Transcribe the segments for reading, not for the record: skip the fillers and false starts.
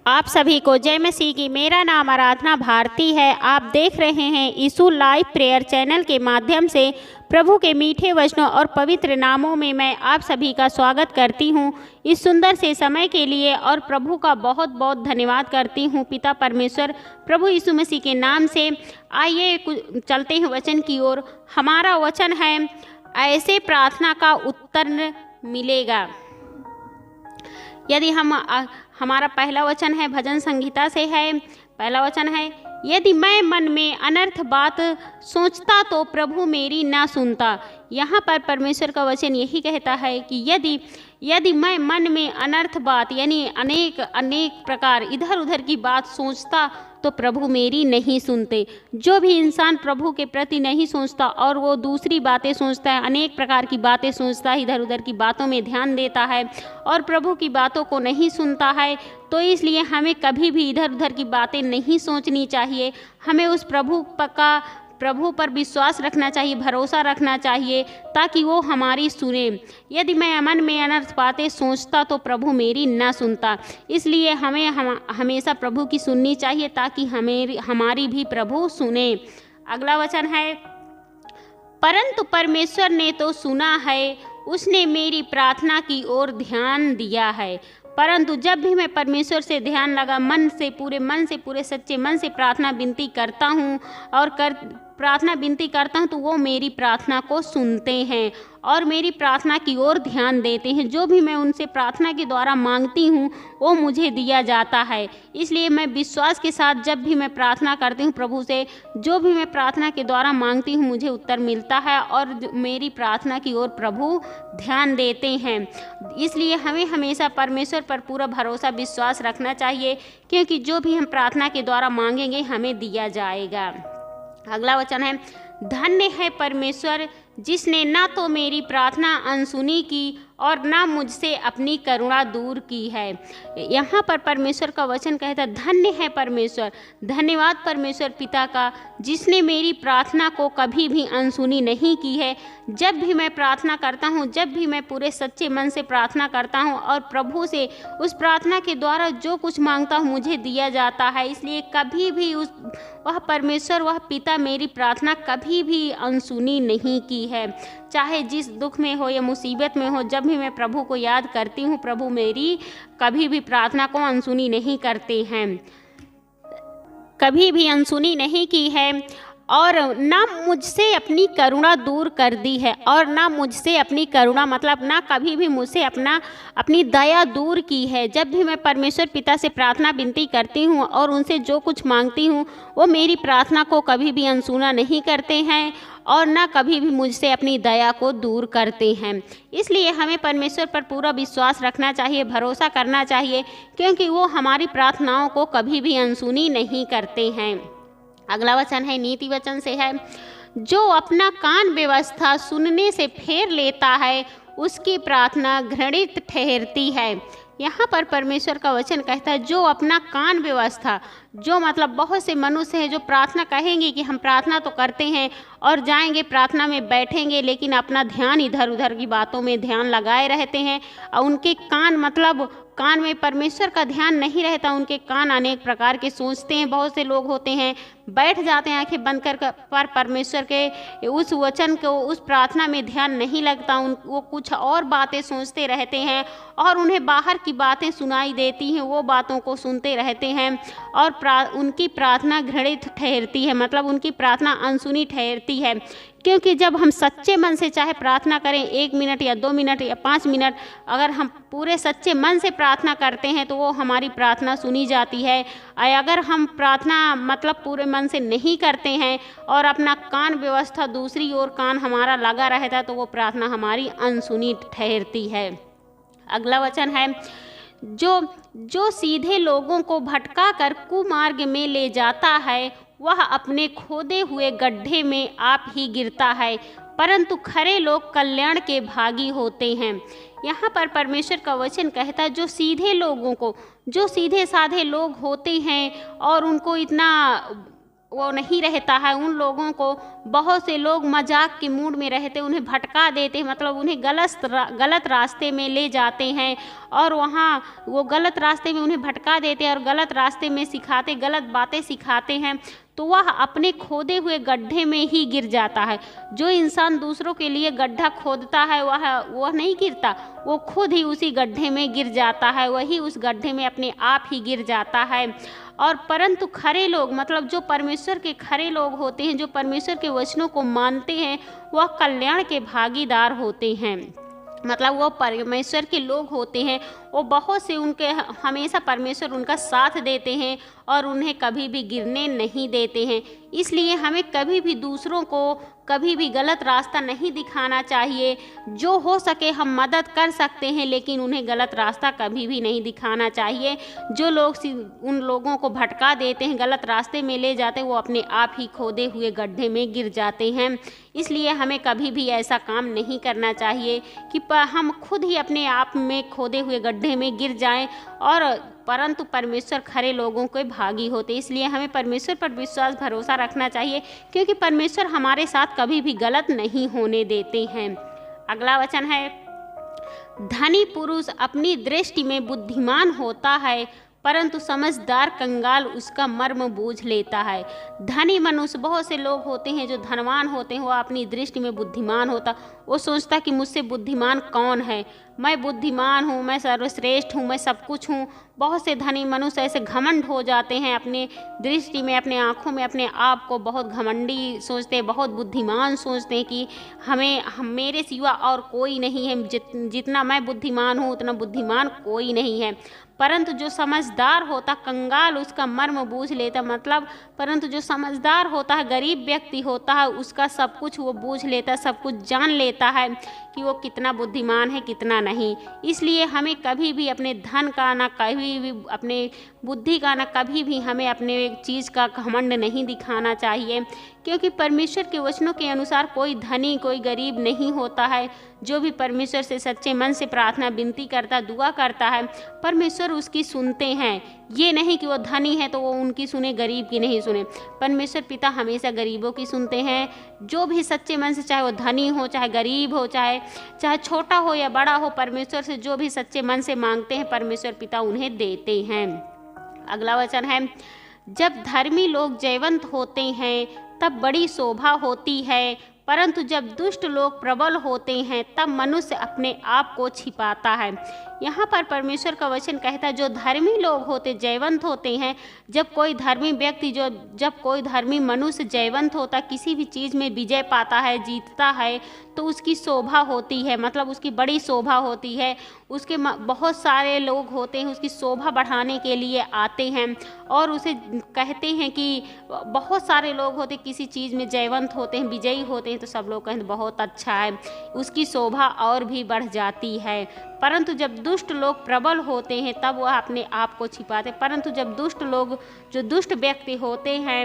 आप सभी को जय मसीह की। मेरा नाम आराधना भारती है। आप देख रहे हैं यीशु लाइव प्रेयर चैनल के माध्यम से। प्रभु के मीठे वचनों और पवित्र नामों में मैं आप सभी का स्वागत करती हूं इस सुंदर से समय के लिए, और प्रभु का बहुत बहुत धन्यवाद करती हूं पिता परमेश्वर प्रभु यीशु मसीह के नाम से। आइए चलते हैं वचन की ओर। हमारा वचन है, ऐसे प्रार्थना का उत्तर मिलेगा। यदि हमारा पहला वचन है भजन संहिता से है। पहला वचन है, यदि मैं मन में अनर्थ बात सोचता तो प्रभु मेरी ना सुनता। यहाँ पर परमेश्वर का वचन यही कहता है कि यदि मैं मन में अनर्थ बात यानी अनेक प्रकार इधर उधर की बात सोचता तो प्रभु मेरी नहीं सुनते। जो भी इंसान प्रभु के प्रति नहीं सोचता और वो दूसरी बातें सोचता है, अनेक प्रकार की बातें सोचता है, इधर उधर की बातों में ध्यान देता है और प्रभु की बातों को नहीं सुनता है, तो इसलिए हमें कभी भी इधर उधर की बातें नहीं सोचनी चाहिए। हमें उस प्रभु पर विश्वास रखना चाहिए, भरोसा रखना चाहिए, ताकि वो हमारी सुने। यदि मैं मन में अनर्थ बातें सोचता तो प्रभु मेरी ना सुनता। इसलिए हमें हमेशा प्रभु की सुननी चाहिए, ताकि हमारी भी प्रभु सुने। अगला वचन है, परंतु परमेश्वर ने तो सुना है, उसने मेरी प्रार्थना की ओर ध्यान दिया है। परंतु जब भी मैं परमेश्वर से ध्यान लगा पूरे सच्चे मन से प्रार्थना विनती करता हूँ तो वो मेरी प्रार्थना को सुनते हैं और मेरी प्रार्थना की ओर ध्यान देते हैं। जो भी मैं उनसे प्रार्थना के द्वारा मांगती हूँ वो मुझे दिया जाता है। इसलिए मैं विश्वास के साथ जब भी मैं प्रार्थना करती हूँ प्रभु से, जो भी मैं प्रार्थना के द्वारा मांगती हूँ मुझे उत्तर मिलता है और मेरी प्रार्थना की ओर प्रभु ध्यान देते हैं। इसलिए हमें हमेशा परमेश्वर पर पूरा भरोसा विश्वास रखना चाहिए, क्योंकि जो भी हम प्रार्थना के द्वारा मांगेंगे हमें दिया जाएगा। अगला वचन है, धन्य है परमेश्वर जिसने ना तो मेरी प्रार्थना अनसुनी की और ना मुझसे अपनी करुणा दूर की है। यहाँ पर परमेश्वर का वचन कहता है, धन्य है परमेश्वर, धन्यवाद परमेश्वर पिता का, जिसने मेरी प्रार्थना को कभी भी अनसुनी नहीं की है। जब भी मैं प्रार्थना करता हूँ, जब भी मैं पूरे सच्चे मन से प्रार्थना करता हूँ और प्रभु से उस प्रार्थना के द्वारा जो कुछ मांगता हूँ मुझे दिया जाता है। इसलिए कभी भी वह परमेश्वर, वह पिता मेरी प्रार्थना कभी भी अनसुनी नहीं की है। चाहे जिस दुख में हो या मुसीबत में हो, जब भी मैं प्रभु को याद करती हूँ, प्रभु मेरी कभी भी प्रार्थना को अनसुनी नहीं करते हैं, कभी भी अनसुनी नहीं की है। और ना मुझसे अपनी करुणा दूर कर दी है, और ना मुझसे अपनी करुणा मतलब ना कभी भी मुझसे अपनी दया दूर की है। जब भी मैं परमेश्वर पिता से प्रार्थना विनती करती हूँ और उनसे जो कुछ मांगती हूँ वो मेरी प्रार्थना को कभी भी अनसुना नहीं करते हैं और ना कभी भी मुझसे अपनी दया को दूर करते हैं। इसलिए हमें परमेश्वर पर पूरा विश्वास रखना चाहिए, भरोसा करना चाहिए, क्योंकि वो हमारी प्रार्थनाओं को कभी भी अनसुनी नहीं करते हैं। अगला वचन है, नीति वचन से है, जो अपना कान व्यवस्था सुनने से फेर लेता है उसकी प्रार्थना घृणित ठहरती है। यहाँ पर परमेश्वर का वचन कहता है, जो अपना कान व्यवस्था, जो मतलब बहुत से मनुष्य हैं जो प्रार्थना कहेंगे कि हम प्रार्थना तो करते हैं और जाएंगे प्रार्थना में बैठेंगे, लेकिन अपना ध्यान इधर उधर की बातों में ध्यान लगाए रहते हैं और उनके कान मतलब कान में परमेश्वर का ध्यान नहीं रहता। उनके कान अनेक प्रकार के सोचते हैं। बहुत से लोग होते हैं बैठ जाते हैं आंखें बंद कर, पर परमेश्वर के उस वचन को, उस प्रार्थना में ध्यान नहीं लगता। वो कुछ और बातें सोचते रहते हैं और उन्हें बाहर की बातें सुनाई देती हैं, वो बातों को सुनते रहते हैं और उनकी प्रार्थना घृणित ठहरती है, मतलब उनकी प्रार्थना अनसुनी ठहरती है। क्योंकि जब हम सच्चे मन से चाहे प्रार्थना करें 1 मिनट या 2 मिनट या 5 मिनट, अगर हम पूरे सच्चे मन से प्रार्थना करते हैं तो वो हमारी प्रार्थना सुनी जाती है। अगर हम प्रार्थना मतलब पूरे मन से नहीं करते हैं और अपना कान व्यवस्था दूसरी ओर कान हमारा लगा रहता है तो वो प्रार्थना हमारी अनसुनी ठहरती है। अगला वचन है, जो सीधे लोगों को भटका कर कुमार्ग में ले जाता है वह अपने खोदे हुए गड्ढे में आप ही गिरता है, परंतु खरे लोग कल्याण के भागी होते हैं। यहाँ पर परमेश्वर का वचन कहता है, जो सीधे लोगों को, जो सीधे साधे लोग होते हैं और उनको इतना वो नहीं रहता है, उन लोगों को बहुत से लोग मजाक के मूड में रहते, उन्हें भटका देते हैं, मतलब उन्हें गलत रास्ते में ले जाते हैं और वहाँ वो गलत रास्ते में उन्हें भटका देते हैं और गलत रास्ते में सिखाते, गलत बातें सिखाते हैं, तो वह अपने खोदे हुए गड्ढे में ही गिर जाता है। जो इंसान दूसरों के लिए गड्ढा खोदता है वह नहीं गिरता, वो खुद ही उसी गड्ढे में गिर जाता है, वही उस गड्ढे में अपने आप ही गिर जाता है। और परंतु खरे लोग, मतलब जो परमेश्वर के खरे लोग होते हैं, जो परमेश्वर के वचनों को मानते हैं, वह कल्याण के भागीदार होते हैं। मतलब वो परमेश्वर के लोग होते हैं, वो बहुत से उनके हमेशा परमेश्वर उनका साथ देते हैं और उन्हें कभी भी गिरने नहीं देते हैं। इसलिए हमें कभी भी दूसरों को कभी भी गलत रास्ता नहीं दिखाना चाहिए। जो हो सके हम मदद कर सकते हैं, लेकिन उन्हें गलत रास्ता कभी भी नहीं दिखाना चाहिए। जो लोग उन लोगों को भटका देते हैं, गलत रास्ते में ले जाते हैं, वो अपने आप ही खोदे हुए गड्ढे में गिर जाते हैं। इसलिए हमें कभी भी ऐसा काम नहीं करना चाहिए कि हम खुद ही अपने आप में खोदे हुए गड्ढे में गिर जाएं, और परंतु परमेश्वर खरे लोगों के भागी होते। इसलिए हमें परमेश्वर पर विश्वास भरोसा रखना चाहिए, क्योंकि परमेश्वर हमारे साथ कभी भी गलत नहीं होने देते हैं। अगला वचन है, धनी पुरुष अपनी दृष्टि में बुद्धिमान होता है, परंतु समझदार कंगाल उसका मर्म बूझ लेता है। धनी मनुष्य, बहुत से लोग होते हैं जो धनवान होते हैं, वो अपनी दृष्टि में बुद्धिमान होता, वो सोचता कि मुझसे बुद्धिमान कौन है, मैं बुद्धिमान हूँ, मैं सर्वश्रेष्ठ हूँ, मैं सब कुछ हूँ। बहुत से धनी मनुष्य ऐसे घमंड हो जाते हैं, अपने दृष्टि में, अपने आँखों में अपने आप को बहुत घमंडी सोचते हैं, बहुत बुद्धिमान सोचते हैं कि मेरे सिवा और कोई नहीं है, जितना मैं बुद्धिमान हूँ उतना बुद्धिमान कोई नहीं है। परंतु जो समझदार होता, कंगाल उसका मर्म बूझ लेता, मतलब परंतु जो समझदार होता है, गरीब व्यक्ति होता है, उसका सब कुछ वो बूझ लेता, सब कुछ जान लेता है कि वो कितना बुद्धिमान है कितना नहीं। इसलिए हमें कभी भी अपने धन का, ना कभी भी अपने बुद्धि का, ना कभी भी हमें अपने चीज़ का घमंड नहीं दिखाना चाहिए, क्योंकि परमेश्वर के वचनों के अनुसार कोई धनी कोई गरीब नहीं होता है। जो भी परमेश्वर से सच्चे मन से प्रार्थना विनती करता, दुआ करता है, परमेश्वर उसकी सुनते हैं। ये नहीं कि वो धनी है तो वो उनकी सुने, गरीब की नहीं सुने। परमेश्वर पिता हमेशा गरीबों की सुनते हैं। जो भी सच्चे मन से, चाहे वो धनी हो, चाहे गरीब हो, चाहे छोटा हो या बड़ा हो, परमेश्वर से जो भी सच्चे मन से मांगते हैं, परमेश्वर पिता उन्हें देते हैं। अगला वचन है, जब धर्मी लोग जयवंत होते हैं तब बड़ी शोभा होती है, परंतु जब दुष्ट लोग प्रबल होते हैं तब मनुष्य अपने आप को छिपाता है। यहाँ पर परमेश्वर का वचन कहता है, जो धर्मी लोग होते जयवंत होते हैं। जब कोई धर्मी व्यक्ति, जब कोई धर्मी मनुष्य जयवंत होता, किसी भी चीज़ में विजय पाता है, जीतता है, तो उसकी शोभा होती है, मतलब उसकी बड़ी शोभा होती है। उसके बहुत सारे लोग होते हैं, उसकी शोभा बढ़ाने के लिए आते हैं और उसे कहते हैं कि बहुत सारे लोग होते किसी चीज़ में जयवंत होते हैं, विजयी होते हैं, तो सब लोग कहते हैं बहुत अच्छा है, उसकी शोभा और भी बढ़ जाती है। परंतु जब दुष्ट लोग प्रबल होते हैं तब वह अपने आप को छिपाते। परंतु जब दुष्ट लोग, जो दुष्ट व्यक्ति होते हैं,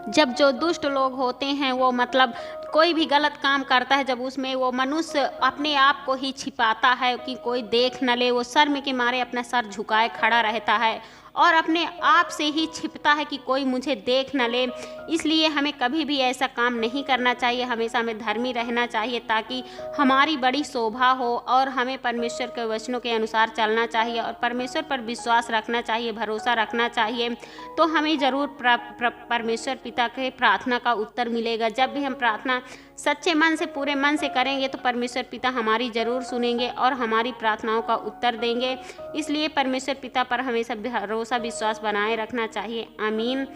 जो दुष्ट लोग होते हैं, वो मतलब कोई भी गलत काम करता है, जब उसमें वो मनुष्य अपने आप को ही छिपाता है कि कोई देख न ले, वो शर्म के मारे अपना सर झुकाए खड़ा रहता है और अपने आप से ही छिपता है कि कोई मुझे देख न ले। इसलिए हमें कभी भी ऐसा काम नहीं करना चाहिए, हमेशा हमें धर्मी रहना चाहिए, ताकि हमारी बड़ी शोभा हो और हमें परमेश्वर के वचनों के अनुसार चलना चाहिए और परमेश्वर पर विश्वास रखना चाहिए, भरोसा रखना चाहिए। तो हमें ज़रूर परमेश्वर पिता के प्रार्थना का उत्तर मिलेगा। जब भी हम प्रार्थना सच्चे मन से, पूरे मन से करेंगे तो परमेश्वर पिता हमारी ज़रूर सुनेंगे और हमारी प्रार्थनाओं का उत्तर देंगे। इसलिए परमेश्वर पिता पर हमेशा भरोसा, विश्वास बनाए रखना चाहिए। आमीन।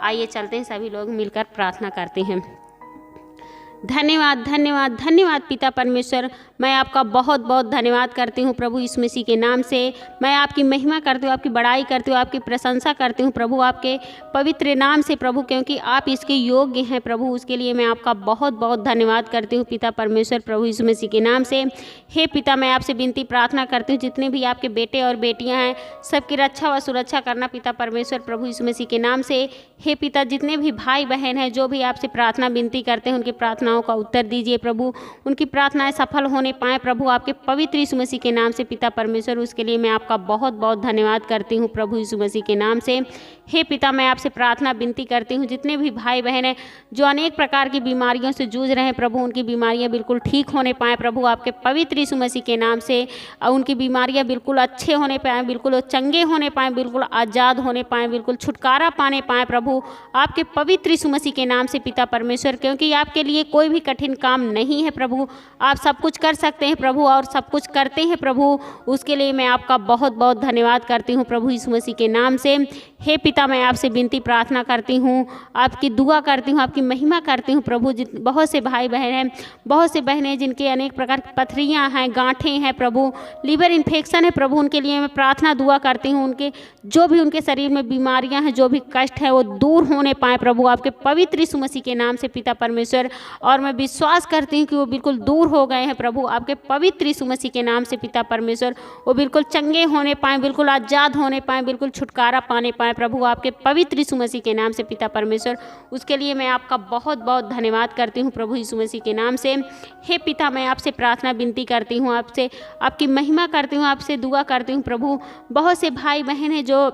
आइए चलते हैं, सभी लोग मिलकर प्रार्थना करते हैं। धन्यवाद धन्यवाद धन्यवाद पिता परमेश्वर, मैं आपका बहुत बहुत धन्यवाद करती हूँ प्रभु यीशु मसीह के नाम से। मैं आपकी महिमा करती हूँ, आपकी बड़ाई करती हूँ, आपकी प्रशंसा करती हूँ प्रभु, आपके पवित्र नाम से प्रभु, क्योंकि आप इसके योग्य हैं प्रभु। उसके लिए मैं आपका बहुत बहुत धन्यवाद करती हूँ पिता परमेश्वर, प्रभु यीशु मसीह के नाम से। हे पिता, मैं आपसे विनती प्रार्थना करती हूँ, जितने भी आपके बेटे और बेटियाँ हैं, सबकी रक्षा व सुरक्षा करना पिता परमेश्वर, प्रभु यीशु मसीह के नाम से। हे पिता, जितने भी भाई बहन हैं जो भी आपसे प्रार्थना विनती करते हैं, उनकी प्रार्थनाओं प्रार्थनाओं का उत्तर दीजिए प्रभु, उनकी प्रार्थनाएं सफल होने पाएँ प्रभु आपके पवित्र यीशु मसीह के नाम से पिता परमेश्वर। उसके लिए मैं आपका बहुत बहुत धन्यवाद करती हूँ प्रभु यीशु मसीह के नाम से। हे पिता, मैं आपसे प्रार्थना विनती करती हूँ, जितने भी भाई बहन हैं जो अनेक प्रकार की बीमारियों से जूझ रहे हैं प्रभु, उनकी बीमारियाँ बिल्कुल ठीक होने पाएँ प्रभु आपके पवित्र यीशु मसीह के नाम से। उनकी बीमारियाँ बिल्कुल अच्छे होने पाएँ, बिल्कुल चंगे होने पाएँ, बिल्कुल आज़ाद होने पाएँ, बिल्कुल छुटकारा पाने पाएँ प्रभु आपके पवित्र यीशु मसीह के नाम से पिता परमेश्वर। क्योंकि आपके लिए कोई भी कठिन काम नहीं है प्रभु, आप सब कुछ कर सकते हैं प्रभु और सब कुछ करते हैं प्रभु। उसके लिए मैं आपका बहुत बहुत धन्यवाद करती हूँ प्रभु यीशु मसीह के नाम से। हे पिता, मैं आपसे विनती प्रार्थना करती हूँ, आपकी दुआ करती हूँ, आपकी महिमा करती हूँ प्रभु। बहुत से भाई बहन हैं, बहुत से बहनें जिनके अनेक प्रकार की पथरियाँ हैं, गांठें हैं प्रभु, लीवर इन्फेक्शन है प्रभु, उनके लिए मैं प्रार्थना दुआ करती हूँ। उनके जो भी उनके शरीर में बीमारियाँ हैं, जो भी कष्ट है वो दूर होने पाए प्रभु आपके पवित्र यीशु मसीह के नाम से पिता परमेश्वर। और मैं विश्वास करती हूँ कि वो बिल्कुल दूर हो गए हैं प्रभु आपके पवित्र यीशु मसीह के नाम से पिता परमेश्वर। वो बिल्कुल चंगे होने पाएँ, बिल्कुल आज़ाद होने पाएँ, बिल्कुल छुटकारा पाने पाएँ प्रभु आपके पवित्र यीशु मसीह के नाम से पिता परमेश्वर। उसके लिए मैं आपका बहुत बहुत धन्यवाद करती हूँ प्रभु यीशु मसीह के नाम से। हे पिता, मैं आपसे प्रार्थना विनती करती हूँ, आपसे आपकी महिमा करती हूँ, आपसे दुआ करती हूँ प्रभु। बहुत से भाई बहन हैं जो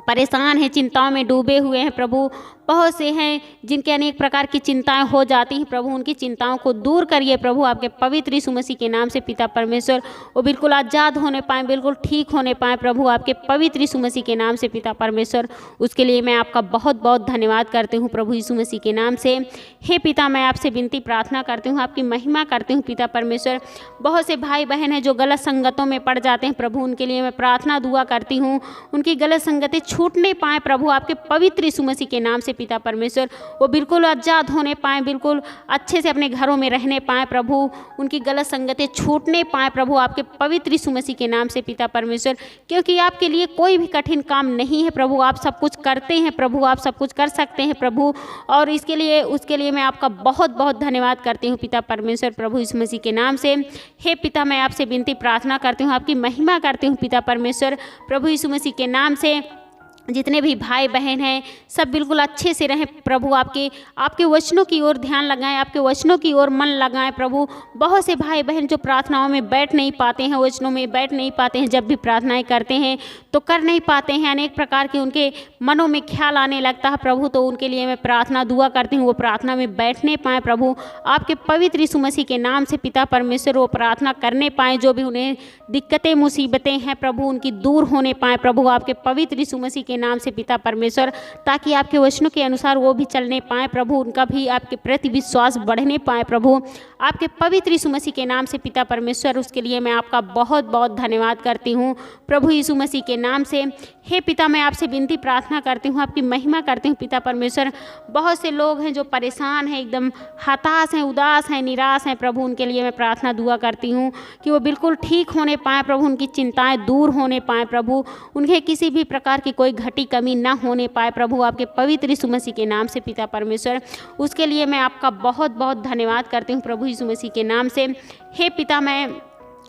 परेशान हैं, चिंताओं में डूबे हुए हैं प्रभु, बहुत से हैं जिनके अनेक प्रकार की चिंताएं हो जाती हैं प्रभु, उनकी चिंताओं को दूर करिए प्रभु आपके पवित्र यीशु मसीह के नाम से पिता परमेश्वर। वो बिल्कुल आज़ाद होने पाएँ, बिल्कुल ठीक होने पाएँ प्रभु आपके पवित्र यीशु मसीह के नाम से पिता परमेश्वर। उसके लिए मैं आपका बहुत बहुत धन्यवाद करती हूँ प्रभु यीशु मसीह के नाम से। हे पिता, मैं आपसे विनती प्रार्थना करती हूँ, आपकी महिमा करती हूँ पिता परमेश्वर। बहुत से भाई बहन हैं जो गलत संगतों में पड़ जाते हैं प्रभु, उनके लिए मैं प्रार्थना दुआ करती हूँ, उनकी गलत संगतें छूटने पाएँ प्रभु आपके पवित्र यीशु मसीह के नाम से पिता परमेश्वर। वो बिल्कुल आज़ाद होने पाएँ, बिल्कुल अच्छे से अपने घरों में रहने पाएँ प्रभु, उनकी गलत संगतें छूटने पाएँ प्रभु आपके पवित्र यीशु मसीह के नाम से पिता परमेश्वर। क्योंकि आपके लिए कोई भी कठिन काम नहीं है प्रभु, आप सब कुछ करते हैं प्रभु, आप सब कुछ कर सकते हैं प्रभु। और उसके लिए मैं आपका बहुत बहुत धन्यवाद करती हूँ पिता परमेश्वर प्रभु यीशु मसीह के नाम से। हे पिता, मैं आपसे विनती प्रार्थना करती हूँ, आपकी महिमा करती हूँ पिता परमेश्वर प्रभु यीशु मसीह के नाम से। जितने भी भाई बहन हैं सब बिल्कुल अच्छे से रहें प्रभु, आपके वचनों की ओर ध्यान लगाएं, आपके वचनों की ओर मन लगाएं प्रभु। बहुत से भाई बहन जो प्रार्थनाओं में बैठ नहीं पाते हैं, वचनों में बैठ नहीं पाते हैं, जब भी प्रार्थनाएं करते हैं तो कर नहीं पाते हैं, अनेक प्रकार के उनके मनों में ख्याल आने लगता है प्रभु। तो उनके लिए मैं प्रार्थना दुआ करती हूँ, वो प्रार्थना में बैठने पाएँ प्रभु आपके पवित्र यीशु मसीह के नाम से पिता परमेश्वर। वो प्रार्थना करने पाएँ, जो भी उन्हें दिक्कतें मुसीबतें हैं प्रभु उनकी दूर होने पाएँ प्रभु आपके पवित्र यीशु मसीह के नाम से पिता परमेश्वर, ताकि आपके वचनों के अनुसार वो भी चलने पाएँ प्रभु, उनका भी आपके प्रति विश्वास बढ़ने पाए प्रभु आपके पवित्र यीशु मसीह के नाम से पिता परमेश्वर। उसके लिए मैं आपका बहुत बहुत धन्यवाद करती हूँ प्रभु यीशु मसीह के नाम से। हे पिता, मैं आपसे विनती प्रार्थना करती हूँ, आपकी महिमा करती हूँ पिता परमेश्वर। बहुत से लोग हैं जो परेशान हैं, एकदम हताश हैं, उदास हैं, निराश हैं प्रभु, उनके लिए मैं प्रार्थना दुआ करती हूँ कि वो बिल्कुल ठीक होने पाएँ प्रभु, उनकी चिंताएं दूर होने पाएँ प्रभु, उन्हें किसी भी प्रकार की कोई घटी कमी ना होने पाए प्रभु आपके पवित्र यीशु मसीह के नाम से पिता परमेश्वर। उसके लिए मैं आपका बहुत बहुत धन्यवाद करती हूँ प्रभु यीशु मसीह के नाम से। हे पिता, मैं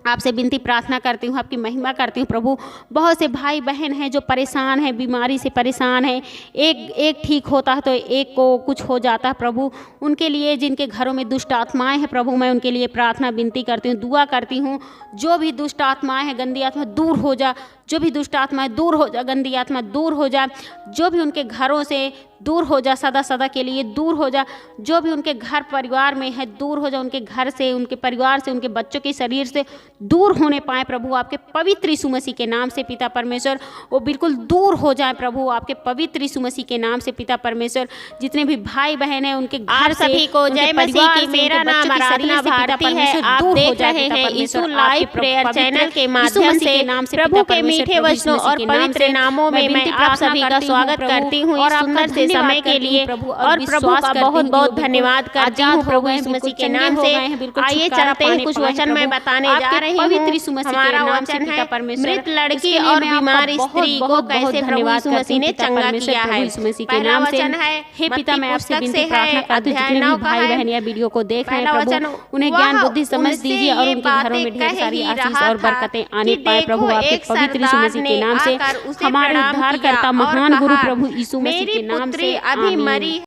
आपसे विनती प्रार्थना करती हूँ, आपकी महिमा करती हूँ प्रभु। बहुत से भाई बहन हैं जो परेशान हैं, बीमारी से परेशान हैं, एक ठीक होता है तो एक को कुछ हो जाता है प्रभु। उनके लिए जिनके घरों में दुष्ट आत्माएं हैं प्रभु, मैं उनके लिए प्रार्थना विनती करती हूँ, दुआ करती हूँ। जो भी दुष्ट आत्माएं हैं, गंदी आत्मा दूर हो जा, जो भी दुष्ट आत्माएं दूर हो जा, गंदी आत्मा दूर हो जा, जो भी उनके घरों से दूर हो जा, सदा सदा के लिए दूर हो जा, जो भी उनके घर परिवार में है दूर हो जा, उनके घर से, उनके परिवार से, उनके बच्चों के शरीर से दूर होने पाए प्रभु आपके पवित्र यीशु मसीह के नाम से पिता परमेश्वर। वो बिल्कुल दूर हो जाए प्रभु आपके पवित्र यीशु मसीह के नाम से पिता परमेश्वर। जितने भी भाई बहन हैं उनके घर से, सभी को जय मसीह की। मेरा नाम आराधना भारती है, आप देख रहे हैं यीशु लाइव प्रेयर चैनल के माध्यम से प्रभु के मीठे वचनों और पवित्र नामों में मैं आप सभी का स्वागत करती हूँ इस सुंदर से समय के लिए, और प्रभु का बहुत बहुत धन्यवाद करती हूँ प्रभु यीशु मसीह के नाम से। आइए चलते हैं, कुछ वचन मैं बताने जा रही हूँ। हमारा वचन है, मृत लड़की और बीमार स्त्री को कैसे प्रभु यीशु मसीह ने चंगा किया है। पहला वचन है, हे पिता, मैं आपसे विनती प्रार्थना करती हूँ, जितने भी भाई बहन या वीडियो को देख रहे हैं प्रभु, उन्हें ज्ञान बुद्धि समझ दीजिए और उनके घरों में ढेर सारी आशीष और बरकतें आने पाए प्रभु आपके पवित्र यीशु मसीह के नाम से। हमारे उद्धारकर्ता महान गुरु प्रभु यीशु मसीह के नाम से, अभी मरी